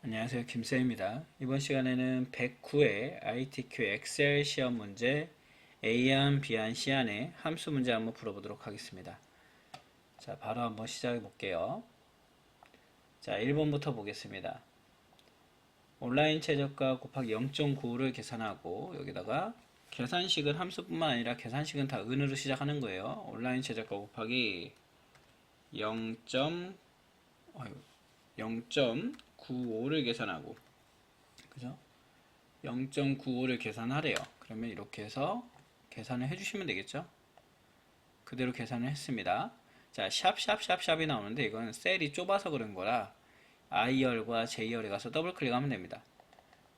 안녕하세요. 김쌤입니다. 이번 시간에는 109회 ITQ 엑셀 시험 문제 A안, B안, C안의 함수 문제 한번 풀어보도록 하겠습니다. 자, 바로 한번 시작해 볼게요. 자, 1번부터 보겠습니다. 온라인 최저가 곱하기 0.95를 계산하고 여기다가 계산식은 함수뿐만 아니라 계산식은 다 은으로 시작하는 거예요. 온라인 최저가 곱하기 0.95를 계산하고 그죠? 0.95를 계산하래요. 그러면 이렇게 해서 계산을 해주시면 되겠죠? 그대로 계산을 했습니다. 자, 샵샵샵샵이 나오는데 이건 셀이 좁아서 그런 거라 I열과 J열에 가서 더블 클릭하면 됩니다.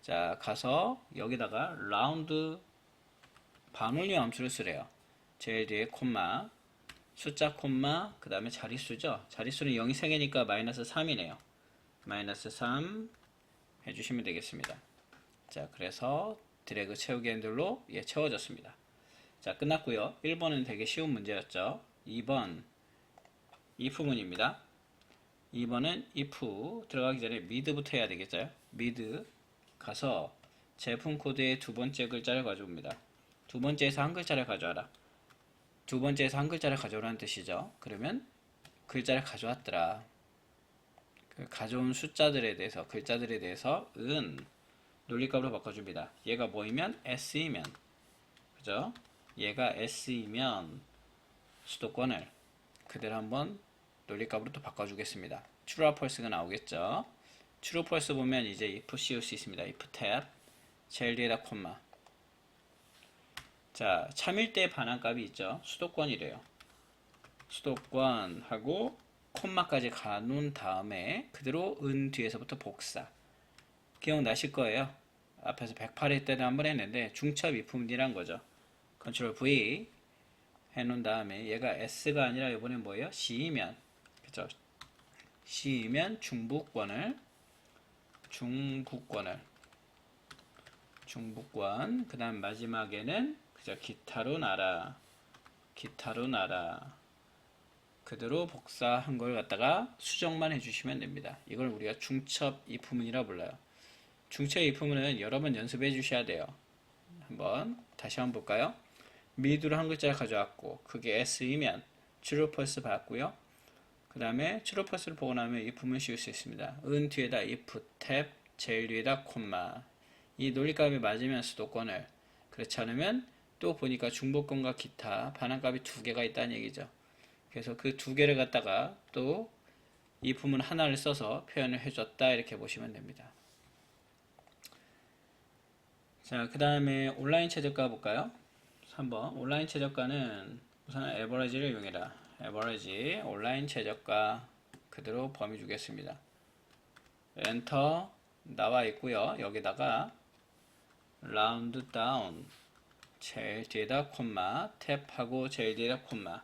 자, 가서 여기다가 라운드 반올림 함수를 쓰래요. 제일 뒤에 콤마, 숫자 콤마, 그 다음에 자릿수죠. 자릿수는 0이 3개니까 마이너스 3이네요. 마이너스 3 해주시면 되겠습니다. 자, 그래서 드래그 채우기 핸들로 채워졌습니다. 자, 끝났고요. 1번은 되게 쉬운 문제였죠. 2번 if문입니다. 2번은 if 들어가기 전에 mid부터 해야 되겠죠. mid 가서 제품 코드의 두 번째 글자를 가져옵니다. 두 번째에서 한 글자를 가져와라. 두 번째에서 한 글자를 가져오라는 뜻이죠. 그러면 글자를 가져왔더라. 그 가져온 숫자들에 대해서 글자들에 대해서 은 논리값으로 바꿔줍니다. 얘가 뭐이면 S이면 그죠? 얘가 S이면 수도권을 그대로 한번 논리값으로 또 바꿔주겠습니다. true와 false가 나오겠죠? true, false 보면 이제 if 씌울 수 있습니다. if 탭 제일 뒤에다 콤마. 자, 참일대 반환값이 있죠? 수도권이래요. 수도권하고 콤마까지 가놓은 다음에 그대로 은 뒤에서부터 복사. 기억나실 거예요. 앞에서 108회 때도 한번 했는데 중첩 if문이란 거죠. 컨트롤 V 해놓은 다음에 얘가 S가 아니라 이번엔 뭐예요? C이면 그죠? C이면 중부권을 중부권 그 다음 마지막에는 그죠? 기타로 나라 그대로 복사한 걸 갖다가 수정만 해주시면 됩니다. 이걸 우리가 중첩 if문이라 불러요. 중첩 if문은 여러 번 연습해 주셔야 돼요. 다시 한번 볼까요? 미드로 한 글자를 가져왔고 그게 S이면 true, false 봤고요. 그 다음에 true, false를 보고 나면 if문 씌울 수 있습니다. 은 뒤에다 if 탭 제일 뒤에다 콤마. 이 논리값이 맞으면 수도권을, 그렇지 않으면 또 보니까 중복권과 기타 반환값이 두 개가 있다는 얘기죠. 그래서 그 두 개를 갖다가 또 if문 하나를 써서 표현을 해줬다 이렇게 보시면 됩니다. 자, 그 다음에 온라인 최저가 볼까요? 3번 온라인 최저가는 우선 에버리지를 이용해라. 에버리지 온라인 최저가 그대로 범위 주겠습니다. 엔터 나와 있고요. 여기다가 라운드 다운 제일 뒤에다 콤마 탭하고 제일 뒤에다 콤마.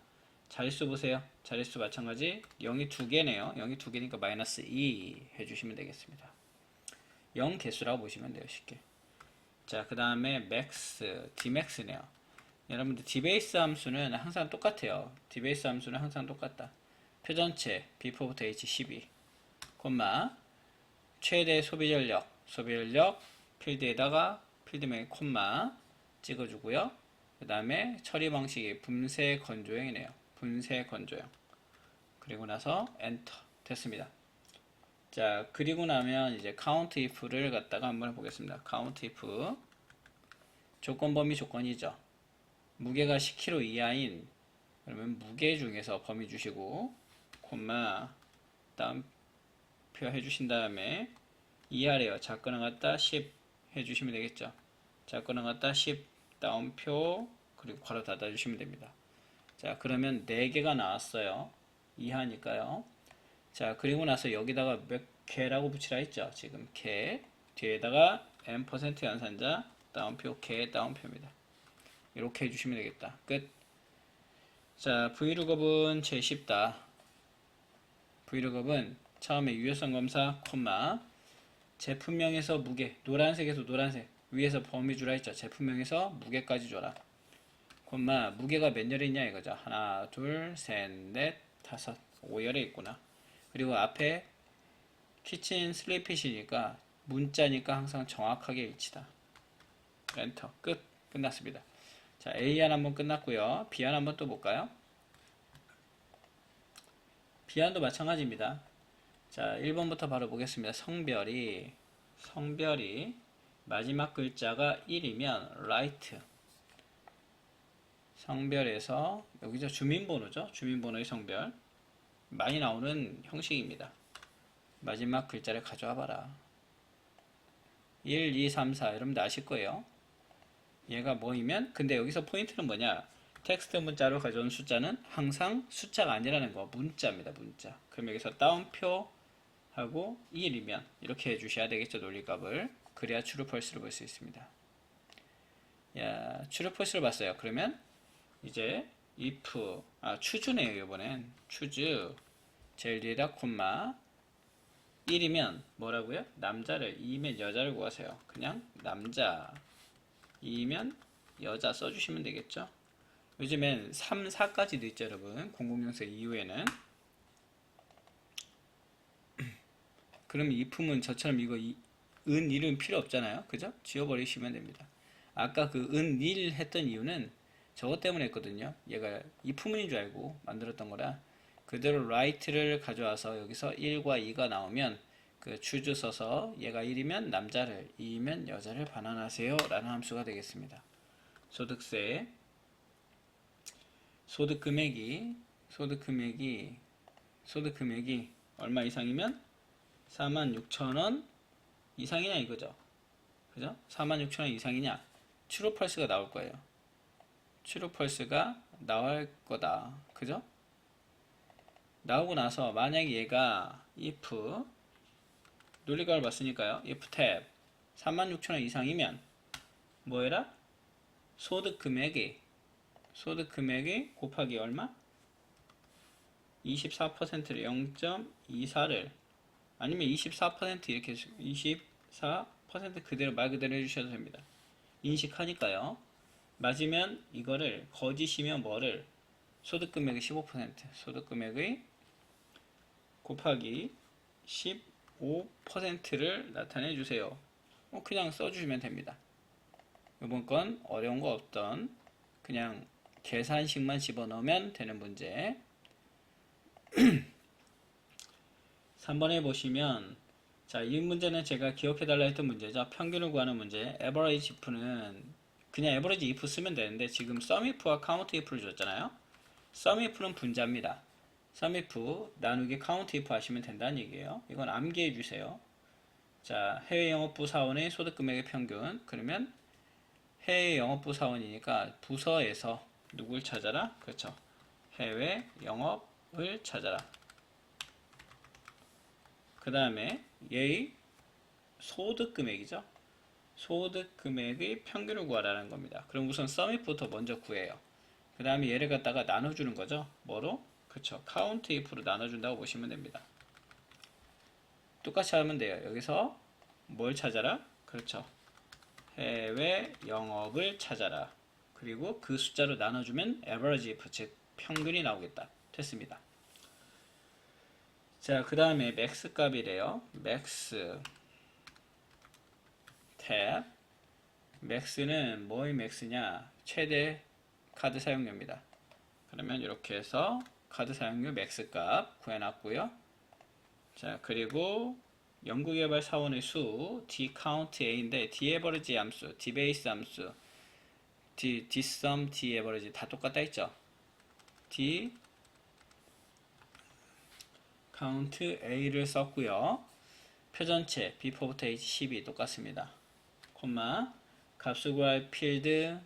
자릿수 보세요. 자릿수 마찬가지 0이 두 개네요. 0이 두 개니까 마이너스 2 해주시면 되겠습니다. 0 개수라고 보시면 돼요. 쉽게. 자, 그 다음에 max, dmax네요. 여러분들 dbase 함수는 항상 똑같아요. dbase 함수는 항상 똑같다. 표전체 before부터 h12 콤마 최대 소비전력 필드에다가 필드명에 콤마 찍어주고요. 그 다음에 처리 방식이 분쇄 건조형이네요. 분쇄 건조형. 그리고 나서 엔터 됐습니다. 자, 그리고 나면 이제 count if를 갖다가 한번 해보겠습니다. count if 조건 범위 조건이죠. 무게가 10kg 이하인 그러면 무게 중에서 범위 주시고 콤마 다음 표 해주신 다음에 이하래요. 작거나 같다 10 해주시면 되겠죠. 작거나 같다 10 다운표 그리고 괄호 닫아주시면 됩니다. 자, 그러면 4개가 나왔어요. 이하니까요. 자, 그리고 나서 여기다가 몇 개라고 붙이라 했죠. 지금 개 뒤에다가 n% 연산자 다운표 개 다운표입니다. 이렇게 해주시면 되겠다. 끝. 자, 브이룩업은 제일 쉽다. 브이룩업은 처음에 유효성 검사 콤마 제품명에서 무게 노란색에서 노란색 위에서 범위 주라 했죠. 제품명에서 무게까지 줘라. 콤마 무게가 몇 열에 있냐 이거죠. 하나 둘 셋 넷 다섯 5열에 있구나. 그리고 앞에 키친 슬리핏이니까 문자니까 항상 정확하게 일치다. 엔터 끝. 끝났습니다. 자, A안 한번 끝났고요. B안 한번 또 볼까요? B안도 마찬가지입니다. 자, 1번부터 바로 보겠습니다. 성별이 마지막 글자가 1이면 right. 성별에서 여기서 주민번호죠. 주민번호의 성별. 많이 나오는 형식입니다. 마지막 글자를 가져와 봐라. 1, 2, 3, 4 여러분들 아실 거예요. 얘가 뭐이면 근데 여기서 포인트는 뭐냐? 텍스트 문자로 가져온 숫자는 항상 숫자가 아니라는 거. 문자입니다. 문자. 그럼 여기서 따옴표 하고 1이면 이렇게 해주셔야 되겠죠. 논리값을. 그래야 true false를 볼 수 있습니다. 야, true false를 봤어요. 그러면 이제 if choose네요. 이번엔 choose 제일 뒤에다 콤마 1이면 뭐라고요? 남자를 2이면 여자를 구하세요. 그냥 남자 2이면 여자 써주시면 되겠죠. 요즘엔 3, 4까지도 있죠. 여러분 0004 이후에는 그럼 if문 저처럼 이거 은 1은 필요 없잖아요. 그죠? 지워버리시면 됩니다. 아까 그 은 1 했던 이유는 저것 때문에 했거든요. 얘가 if문인 줄 알고 만들었던 거라 그대로 right를 가져와서 여기서 1과 2가 나오면 그 choose 써서 얘가 1이면 남자를 2이면 여자를 반환하세요 라는 함수가 되겠습니다. 소득세 소득금액이 얼마 이상이면 46,000원 이상이냐 이거죠. 그죠? 46,000원 이상이냐 true false가 나올 거예요. true false가 나올 거다. 그죠? 나오고 나서 만약에 얘가 if 논리값을 봤으니까요. if tab 36,000원 이상이면 뭐해라? 소득금액이 곱하기 얼마? 24%를 0.24를 아니면 24% 이렇게 24% 그대로 말 그대로 해주셔도 됩니다. 인식하니까요. 맞으면 이거를 거짓이면 뭐를 소득금액의 15% 소득금액의 곱하기 15%를 나타내 주세요. 그냥 써주시면 됩니다. 이번 건 어려운 거 없던 그냥 계산식만 집어넣으면 되는 문제. 3번에 보시면 자, 이 문제는 제가 기억해달라 했던 문제죠. 평균을 구하는 문제. average if는 그냥 average if 쓰면 되는데 지금 sum if와 count if를 줬잖아요. sum if는 분자입니다. sum if 나누기 count if 하시면 된다는 얘기예요. 이건 암기해 주세요. 자, 해외 영업부 사원의 소득금액의 평균. 그러면 해외 영업부 사원이니까 부서에서 누굴 찾아라? 그렇죠. 해외 영업을 찾아라. 그 다음에 얘의 소득금액이죠. 소득금액의 평균을 구하라는 겁니다. 그럼 우선 sum if부터 먼저 구해요. 그 다음에 얘를 갖다가 나눠주는 거죠. 뭐로? 그렇죠. count if로 나눠준다고 보시면 됩니다. 똑같이 하면 돼요. 여기서 뭘 찾아라? 그렇죠. 해외 영업을 찾아라. 그리고 그 숫자로 나눠주면 average if, 즉 평균이 나오겠다. 됐습니다. 자, 그 다음에 max 값이래요. max 탭 max는 뭐의 max냐? 최대 카드 사용료입니다. 그러면 이렇게 해서 카드 사용료 max 값 구해놨고요. 자, 그리고 연구개발 사원의 수 d count a인데 d average 함수, d base 함수, d sum, d average 다 똑같다 했죠. d count a를 썼고요. 표전체 before부터 h12 똑같습니다. 콤마 값을 구할 필드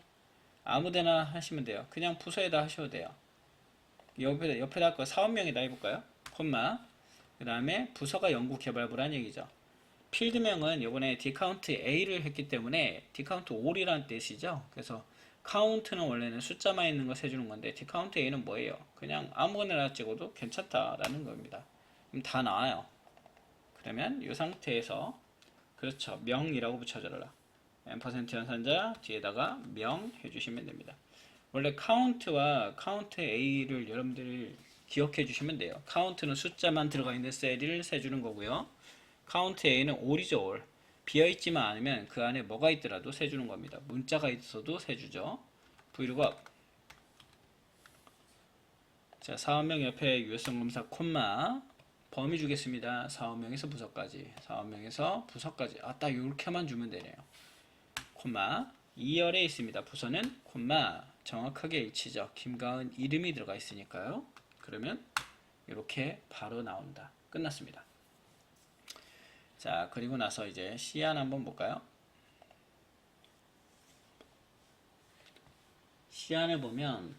아무데나 하시면 돼요. 그냥 부서에다 하셔도 돼요. 옆에다 거 사원명에다 해볼까요? 콤마 그 다음에 부서가 연구개발부란 얘기죠. 필드명은 이번에 dcount a를 했기 때문에 dcount all이라는 뜻이죠. 그래서 count는 원래는 숫자만 있는 거 세주는 건데 dcount a는 뭐예요? 그냥 아무거나 찍어도 괜찮다라는 겁니다. 그럼 다 나와요. 그러면 이 상태에서 그렇죠. 명이라고 붙여줘라. %% 연산자 뒤에다가 명 해주시면 됩니다. 원래 count와 count a를 여러분들이 기억해 주시면 돼요. count는 숫자만 들어가 있는 셀을 세주는 거고요. count A는 all이죠, all. 비어있지만 않으면 그 안에 뭐가 있더라도 세주는 겁니다. 문자가 있어도 세주죠. vlookup. 자, 사원명 옆에 유효성 검사 콤마 범위 주겠습니다. 사원명에서 부서까지. 사원명에서 부서까지. 딱 이렇게만 주면 되네요. 콤마 2열에 있습니다. 부서는 콤마 정확하게 일치죠. 김가은 이름이 들어가 있으니까요. 그러면 이렇게 바로 나온다. 끝났습니다. 자, 그리고 나서 이제 C안 한번 볼까요? C안을 보면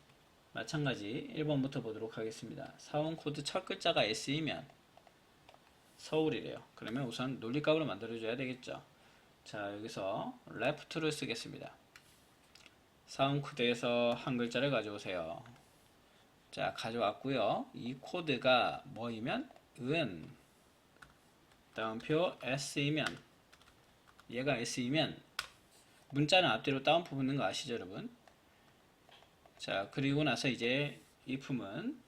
마찬가지 1번부터 보도록 하겠습니다. 사원 코드 첫 글자가 S이면 서울이래요. 그러면 우선 논리값으로 만들어줘야 되겠죠. 자, 여기서 left를 쓰겠습니다. 사원 코드에서 한 글자를 가져오세요. 자, 가져왔고요. 이 코드가 뭐이면 은 다운표 S이면 얘가 S이면 문자는 앞뒤로 다운표 붙는 거 아시죠, 여러분? 자, 그리고 나서 이제 if문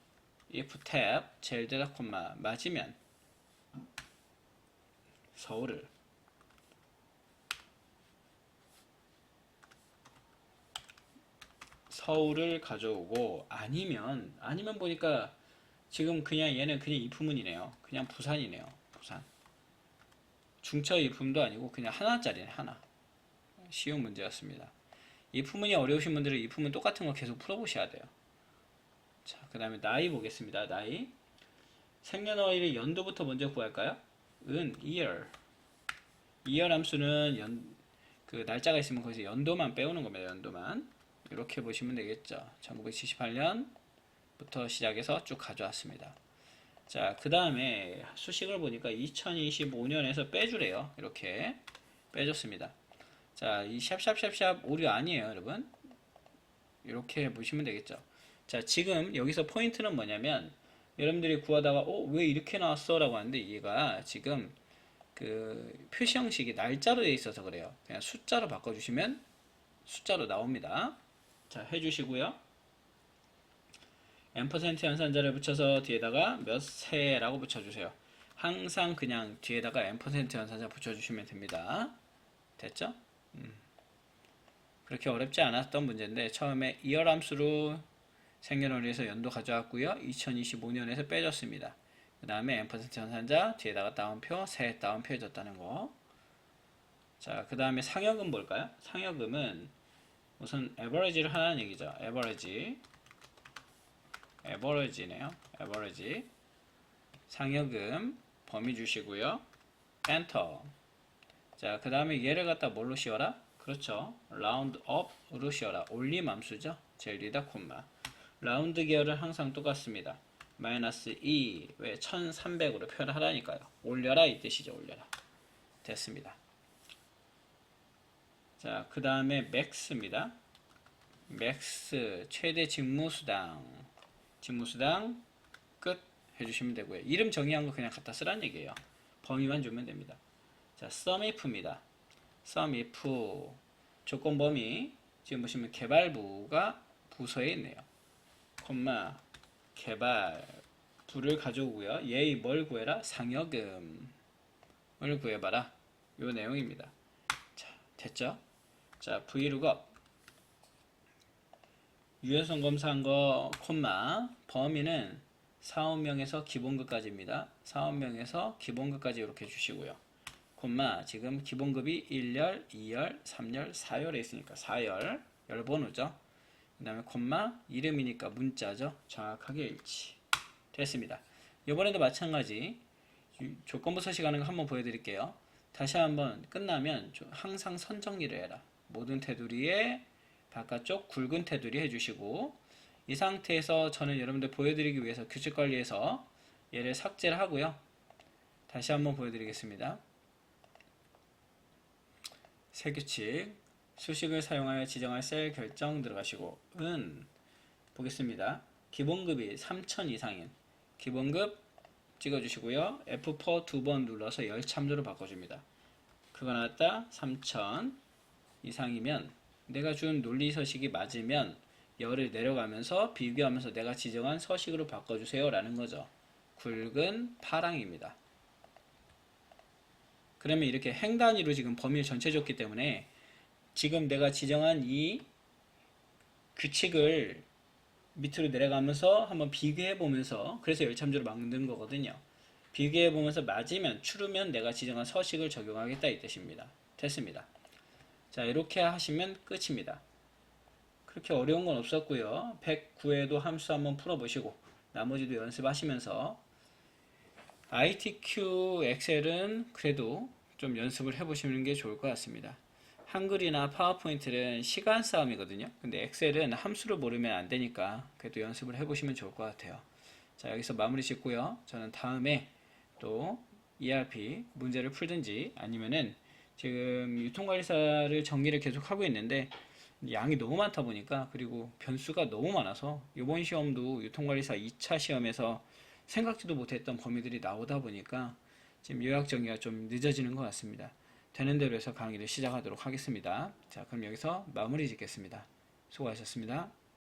if 탭 제일 대다 콤마 맞으면 서울을 가져오고 아니면 보니까 지금 그냥 얘는 그냥 if문이네요. 그냥 부산이네요. 부산. 중처 if문도 아니고 그냥 하나짜리네. 하나. 쉬운 문제였습니다. if문이 어려우신 분들은 if문 똑같은 거 계속 풀어보셔야 돼요. 자, 그 다음에 나이 보겠습니다. 나이. 생년월일의 연도부터 먼저 구할까요? year. year 함수는 그 날짜가 있으면 거기서 연도만 빼오는 겁니다. 연도만. 이렇게 보시면 되겠죠. 1978년부터 시작해서 쭉 가져왔습니다. 자, 그 다음에 수식을 보니까 2025년에서 빼주래요. 이렇게 빼줬습니다. 자, 이 샵샵샵샵 오류 아니에요, 여러분. 이렇게 보시면 되겠죠. 자, 지금 여기서 포인트는 뭐냐면 여러분들이 구하다가 왜 이렇게 나왔어? 라고 하는데 얘가 지금 그 표시 형식이 날짜로 되어 있어서 그래요. 그냥 숫자로 바꿔주시면 숫자로 나옵니다. 자, 해주시고요. 앰퍼센트 연산자를 붙여서 뒤에다가 몇 세라고 붙여주세요. 항상 그냥 뒤에다가 앰퍼센트 연산자 붙여주시면 됩니다. 됐죠? 그렇게 어렵지 않았던 문제인데 처음에 이열 함수로 생년월일에서 연도 가져왔고요. 2025년에서 빼줬습니다. 그 다음에 앰퍼센트 연산자 뒤에다가 다운표, 세 다운표 해줬다는 거. 자, 그 다음에 상여금 볼까요? 상여금은 우선 average를 하라는 얘기죠. average네요. average. 상여금 범위 주시고요. 엔터. 자, 그 다음에 얘를 갖다 뭘로 씌워라? 그렇죠. round up으로 씌워라. 올림 함수죠. 제일 뒤다 콤마. 라운드 계열은 항상 똑같습니다. 마이너스 2, 왜 1300으로 표현하라니까요. 올려라 이 뜻이죠. 올려라. 됐습니다. 자, 그 다음에 max입니다. max 최대 직무수당 끝 해주시면 되고요. 이름 정의한 거 그냥 갖다 쓰라는 얘기예요. 범위만 주면 됩니다. 자, sum if입니다. sum if 조건 범위 지금 보시면 개발부가 부서에 있네요. 콤마 개발부를 가져오고요. 얘의 뭘 구해라? 상여금을 구해봐라. 요 내용입니다. 자, 됐죠? 자, vlookup 유효성 검사한 거 콤마 범위는 사원명에서 기본급까지입니다. 사원명에서 기본급까지 이렇게 주시고요. 콤마 지금 기본급이 1열, 2열, 3열, 4열에 있으니까 4열 열번호죠. 그 다음에 콤마 이름이니까 문자죠. 정확하게 일치. 됐습니다. 이번에도 마찬가지 조건부 서식하는 거 한번 보여드릴게요. 다시 한번 끝나면 항상 선정리를 해라. 모든 테두리에 바깥쪽 굵은 테두리 해주시고 이 상태에서 저는 여러분들 보여드리기 위해서 규칙 관리에서 얘를 삭제를 하고요. 다시 한번 보여드리겠습니다. 새 규칙 수식을 사용하여 지정할 셀 결정 들어가시고 보겠습니다. 기본급이 3000 이상인 기본급 찍어주시고요. F4 두 번 눌러서 열 참조로 바꿔줍니다. 그거 나왔다 3000 이상이면 내가 준 논리 서식이 맞으면 열을 내려가면서 비교하면서 내가 지정한 서식으로 바꿔주세요 라는 거죠. 굵은 파랑입니다. 그러면 이렇게 행 단위로 지금 범위를 전체 줬기 때문에 지금 내가 지정한 이 규칙을 밑으로 내려가면서 한번 비교해 보면서, 그래서 열참조를 만든 거거든요. 비교해 보면서 맞으면, 추르면 내가 지정한 서식을 적용하겠다 이 뜻입니다. 됐습니다. 자, 이렇게 하시면 끝입니다. 그렇게 어려운 건 없었고요. 109에도 함수 한번 풀어보시고 나머지도 연습하시면서, ITQ 엑셀은 그래도 좀 연습을 해보시는 게 좋을 것 같습니다. 한글이나 파워포인트는 시간 싸움이거든요. 근데 엑셀은 함수를 모르면 안 되니까 그래도 연습을 해보시면 좋을 것 같아요. 자, 여기서 마무리 짓고요. 저는 다음에 또 ERP 문제를 풀든지 아니면은 지금 유통관리사를 정리를 계속 하고 있는데 양이 너무 많다 보니까, 그리고 변수가 너무 많아서 이번 시험도 유통관리사 2차 시험에서 생각지도 못했던 범위들이 나오다 보니까 지금 요약 정리가 좀 늦어지는 것 같습니다. 되는 대로 해서 강의를 시작하도록 하겠습니다. 자, 그럼 여기서 마무리 짓겠습니다. 수고하셨습니다.